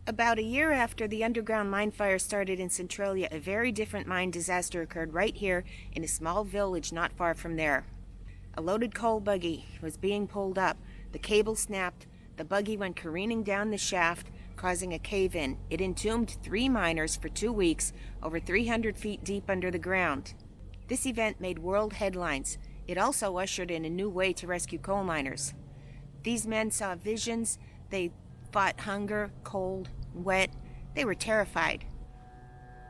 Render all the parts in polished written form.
About a year after the underground mine fire started in Centralia, a very different mine disaster occurred right here in a small village not far from there. A loaded coal buggy was being pulled up. The cable snapped. The buggy went careening down the shaft, causing a cave-in. It entombed 3 miners for 2 weeks, over 300 feet deep under the ground. This event made world headlines. It also ushered in a new way to rescue coal miners. These men saw visions. They fought hunger, cold, wet. They were terrified.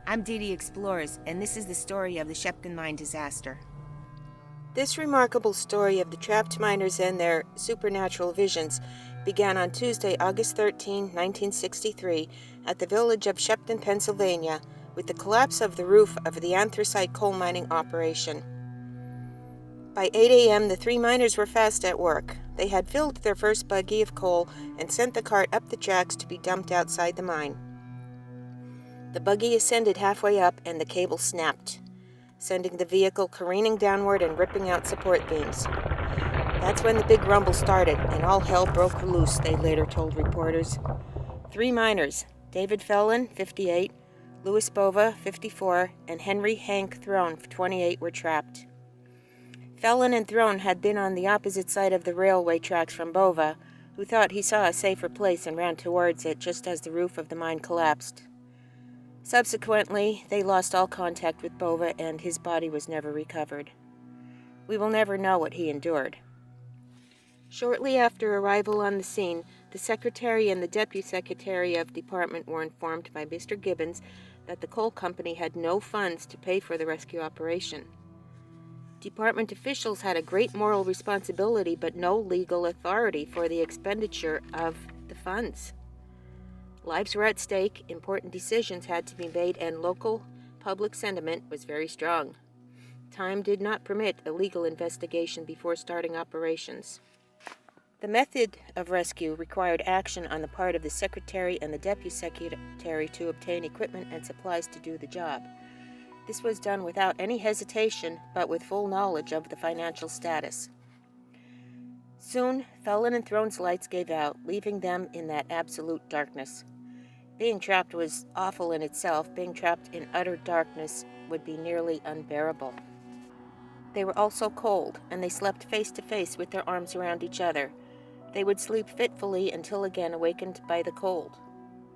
I'm Dee Dee Explores, and this is the story of the Sheppton Mine Disaster. This remarkable story of the trapped miners and their supernatural visions began on Tuesday, August 13, 1963, at the village of Sheppton, Pennsylvania, with the collapse of the roof of the anthracite coal mining operation. By 8 a.m., the 3 miners were fast at work. They had filled their first buggy of coal and sent the cart up the tracks to be dumped outside the mine. The buggy ascended halfway up and the cable snapped, sending the vehicle careening downward and ripping out support beams. That's when the big rumble started, and all hell broke loose, they later told reporters. 3 miners, David Fellon, 58, Louis Bova, 54, and Henry Hank Throne, 28, were trapped. Fellon and Throne had been on the opposite side of the railway tracks from Bova, who thought he saw a safer place and ran towards it just as the roof of the mine collapsed. Subsequently, they lost all contact with Bova and his body was never recovered. We will never know what he endured. Shortly after arrival on the scene, the Secretary and the Deputy Secretary of Department were informed by Mr. Gibbons that the coal company had no funds to pay for the rescue operation. Department officials had a great moral responsibility but no legal authority for the expenditure of the funds. Lives were at stake, important decisions had to be made, and local public sentiment was very strong. Time did not permit a legal investigation before starting operations. The method of rescue required action on the part of the Secretary and the Deputy Secretary to obtain equipment and supplies to do the job. This was done without any hesitation, but with full knowledge of the financial status. Soon, Fellon and Throne's lights gave out, leaving them in that absolute darkness. Being trapped was awful in itself. Being trapped in utter darkness would be nearly unbearable. They were also cold, and they slept face to face with their arms around each other. They would sleep fitfully until again awakened by the cold.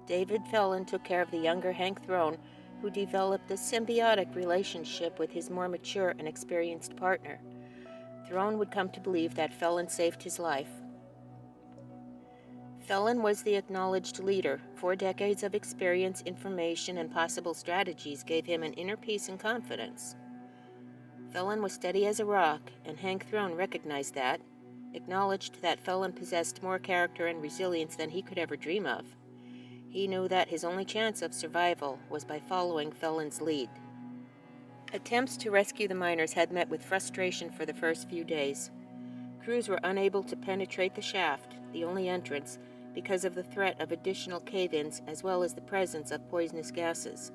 David Fellon took care of the younger Hank Throne, who developed a symbiotic relationship with his more mature and experienced partner. Throne would come to believe that Fellon saved his life. Fellon was the acknowledged leader. 4 decades of experience, information, and possible strategies gave him an inner peace and confidence. Fellon was steady as a rock, and Hank Throne recognized that, acknowledged that Fellon possessed more character and resilience than he could ever dream of. He knew that his only chance of survival was by following Fellon's lead. Attempts to rescue the miners had met with frustration for the first few days. Crews were unable to penetrate the shaft, the only entrance, because of the threat of additional cave-ins as well as the presence of poisonous gases.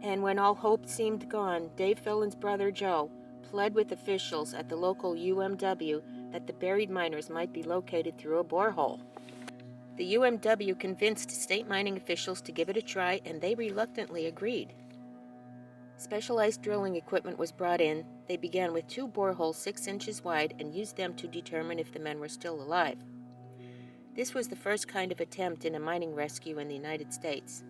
And when all hope seemed gone, Dave Fellon's brother Joe pled with officials at the local UMW that the buried miners might be located through a borehole. The UMW convinced state mining officials to give it a try, and they reluctantly agreed. Specialized drilling equipment was brought in. They began with 2 boreholes 6 inches wide and used them to determine if the men were still alive. This was the first kind of attempt in a mining rescue in the United States.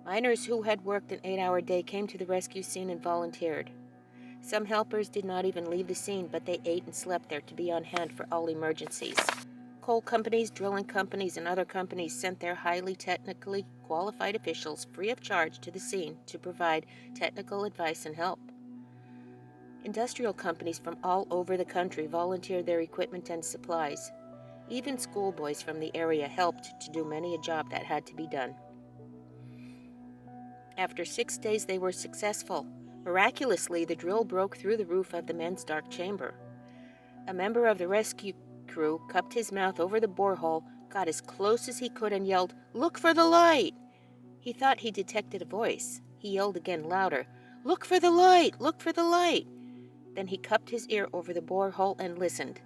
Miners who had worked an 8-hour day came to the rescue scene and volunteered. Some helpers did not even leave the scene, but they ate and slept there to be on hand for all emergencies. Coal companies, drilling companies, and other companies sent their highly technically qualified officials free of charge to the scene to provide technical advice and help. Industrial companies from all over the country volunteered their equipment and supplies. Even schoolboys from the area helped to do many a job that had to be done. After 6 days, they were successful. Miraculously, the drill broke through the roof of the men's dark chamber. A member of the rescue crew cupped his mouth over the borehole, got as close as he could, and yelled, "Look for the light!" He thought he detected a voice. He yelled again, louder, "Look for the light! Look for the light!" Then he cupped his ear over the borehole and listened.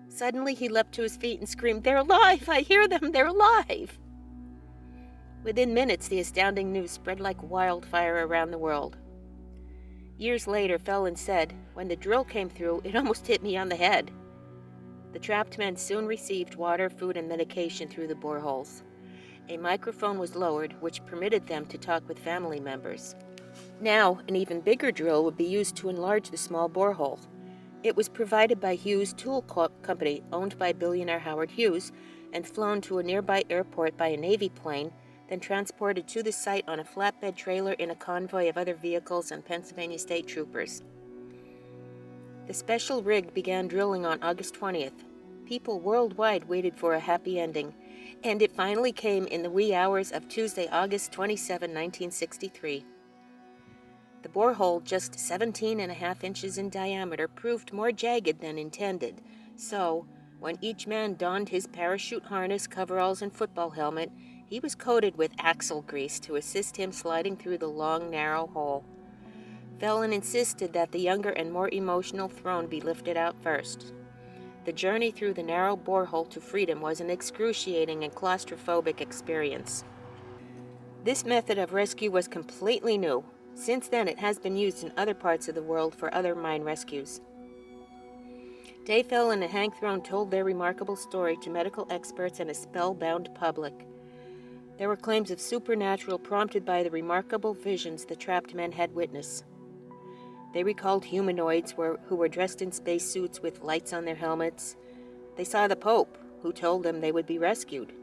Suddenly he leapt to his feet and screamed, "They're alive! I hear them! They're alive!" Within minutes, the astounding news spread like wildfire around the world. Years later, Felon said, "When the drill came through, it almost hit me on the head." The trapped men soon received water, food, and medication through the boreholes. A microphone was lowered, which permitted them to talk with family members. Now, an even bigger drill would be used to enlarge the small borehole. It was provided by Hughes Tool Company, owned by billionaire Howard Hughes, and flown to a nearby airport by a Navy plane, then transported to the site on a flatbed trailer in a convoy of other vehicles and Pennsylvania state troopers. The special rig began drilling on August 20th. People worldwide waited for a happy ending, and it finally came in the wee hours of Tuesday, August 27, 1963. The borehole, just 17.5 inches in diameter, proved more jagged than intended, so when each man donned his parachute harness, coveralls, and football helmet, he was coated with axle grease to assist him sliding through the long, narrow hole. Felon insisted that the younger and more emotional Throne be lifted out first. The journey through the narrow borehole to freedom was an excruciating and claustrophobic experience. This method of rescue was completely new. Since then, it has been used in other parts of the world for other mine rescues. Dave Felon and Hank Throne told their remarkable story to medical experts and a spellbound public. There were claims of supernatural prompted by the remarkable visions the trapped men had witnessed. They recalled humanoids who were dressed in spacesuits with lights on their helmets. They saw the Pope, who told them they would be rescued.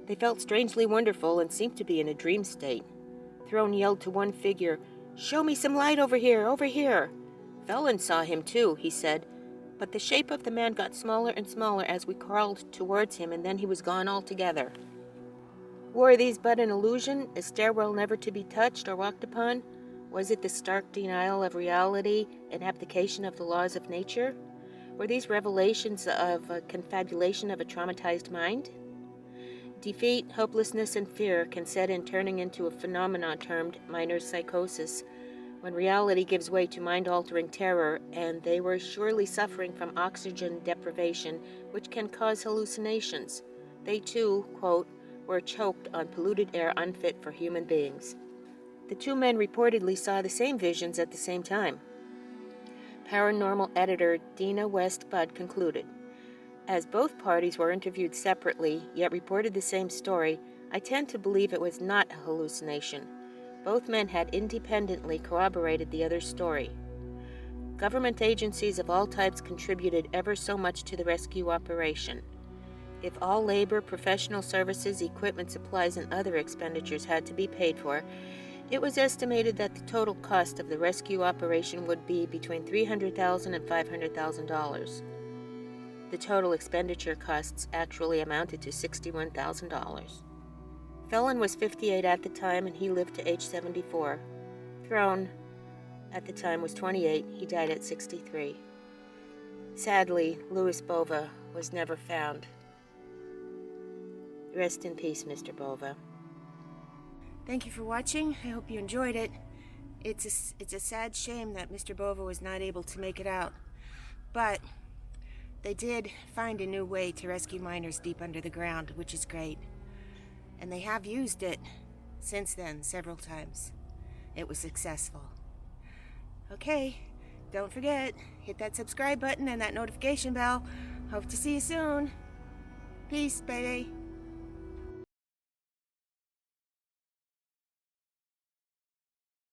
They felt strangely wonderful and seemed to be in a dream state. Throne yelled to one figure, "Show me some light over here, over here!" Felon saw him too, he said, but the shape of the man got smaller and smaller as we crawled towards him, and then he was gone altogether. Were these but an illusion, a stairwell never to be touched or walked upon? Was it the stark denial of reality, an abdication of the laws of nature? Were these revelations of a confabulation of a traumatized mind? Defeat, hopelessness, and fear can set in, turning into a phenomenon termed miner's psychosis, when reality gives way to mind-altering terror, and they were surely suffering from oxygen deprivation, which can cause hallucinations. They too, quote, were choked on polluted air unfit for human beings. The two men reportedly saw the same visions at the same time. Paranormal editor Dina West Budd concluded, "As both parties were interviewed separately, yet reported the same story, I tend to believe it was not a hallucination. Both men had independently corroborated the other's story. Government agencies of all types contributed ever so much to the rescue operation. If all labor, professional services, equipment, supplies, and other expenditures had to be paid for, it was estimated that the total cost of the rescue operation would be between $300,000 and $500,000. The total expenditure costs actually amounted to $61,000. Felon was 58 at the time, and he lived to age 74. Throne, at the time, was 28. He died at 63. Sadly, Louis Bova was never found. Rest in peace, Mr. Bova." Thank you for watching. I hope you enjoyed it. It's a sad shame that Mr. Bova was not able to make it out. But they did find a new way to rescue miners deep under the ground, which is great. And they have used it since then several times. It was successful. Okay, don't forget, hit that subscribe button and that notification bell. Hope to see you soon. Peace, baby.